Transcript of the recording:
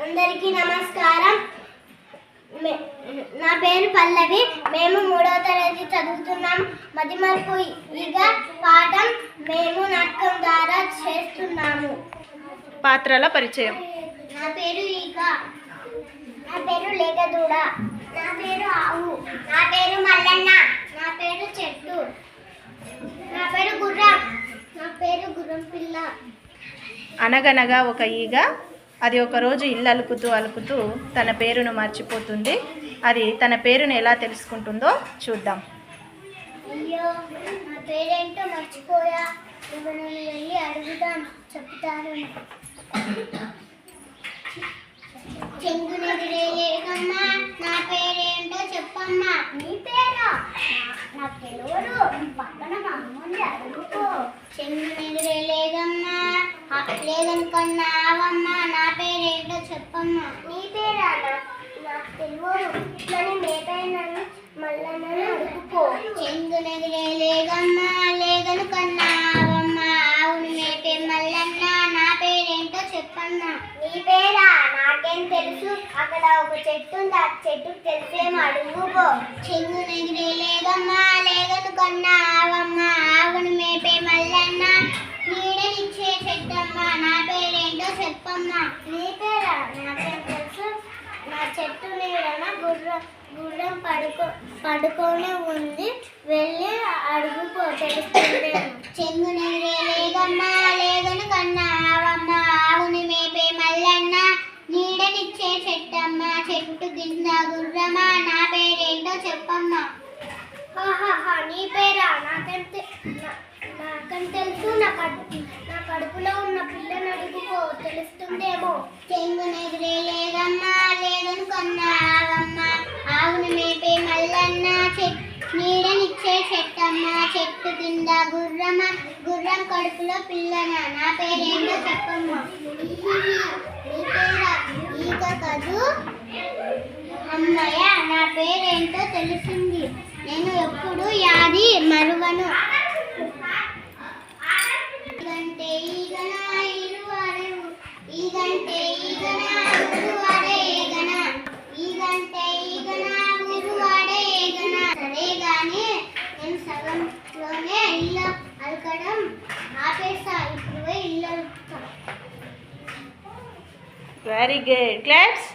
అందరికీ నమస్కారం. నా పేరు పల్లవి. మేము 3వ తరగతి చదువుతున్నాం. మదిమరుపు ఈగ పాఠం మేము నాటకం ద్వారా చేస్తున్నాము. పాత్రల పరిచయం. నా పేరు ఈగ. నా పేరు లేగదూడ. నా పేరు ఆవు. నా పేరు మల్లన్న. నా పేరు చెట్టు. నా పేరు గుర్రం. నా పేరు గుర్రం పిల్ల. అనగనగా ఒక ఈగ అది ఒకరోజు ఇల్లు అలుకుతూ తన పేరును మర్చిపోతుంది. అది తన పేరును ఎలా తెలుసుకుంటుందో చూద్దాం. అయ్యో, నా పేరేంటో మర్చిపోయా. ఎవరైనా వెళ్ళి అడుగుదాం, చెప్తాను. చెంగునెదిరేలేదమ్మా, నా పేరేంటో చెప్పమ్మా. నీ పేరా? నాకు తెలియదు. పక్కన మా అమ్మంది అడుగుకో. చెంగునెదిరేలేదమ్మా, లేదనుకున్నావమ్మా. నా పేరేంటో చెప్పమ్మా. నీ పేరా? నాకు తెలియదు. ఇట్లని మేపైనాను మళ్ళీ అడుగుకో. చెంగునెదిరేలేదమ్మా, లేదనుకున్నావమ్మా. ఆవును మేపే మల్లన్న. నా పేరేంటో చెప్పమ్మా. నీ పేరా? నాకేం తెలుసు. అక్కడ ఒక చెట్టు ఉంది, ఆ చెట్టుకు తెలిసేమో అడుగుకో. చెంగునెదిరేలేదమ్మా, లేదనుకున్నావమ్మా. ఆవును మేపే మల్లన్న. నీడనిచ్చే చెట్టమ్మా. నా పేరేంటో చెప్పమ్మా. నీ పేరా? నాకేం తెలుసు. నా చెట్టు నీడన గుర్రం పడుకొని ఉంది. వెళ్ళి అడుగుకో, తెలుస్తుంది. చెంగునెదిరేలేదమ్మా, లేదనుకున్నావమ్మా. ఆవుని మేపే మల్లన్న. నీడనిచ్చే చెట్టమ్మా. చెట్టు కింద గుర్రమా. నా పేరేంటో చెప్పమ్మా. నీ పేరా? నాకేం తెలుసు. నా కడుపులో ఉన్న పిల్లని అడుగుకో, తెలుస్తుందేమో. చెంగునెదిరేలేదమ్మా, లేదనుకున్నావమ్మా. ఆవును మేపే మల్లన్న. నీడనిచ్చే చెట్టమ్మా. చెట్టు కింద గుర్రమా. గుర్రం కడుపులో పిల్లనా. నా పేరేంటో చెప్పమ్మా. నీ పేరా? ఈగ కదూ. అమ్మయ్య, నా పేరేంటో తెలిసింది. నేను ఎప్పుడు యాది మరువను. ఈగంటే ఈగనా ఇరువారే, ఈగంటే ఈగనా ఇరువారే ఏగనా. ఈగంటే ఈగనా ఇరువాడే ఏగనా. సరే గాని నేను సగంలోనే ఇల్లు అలకడం ఆపేస్తా. ఇప్పుడు ఇల్లు అలుకుతా. Very good. క్లాప్స్.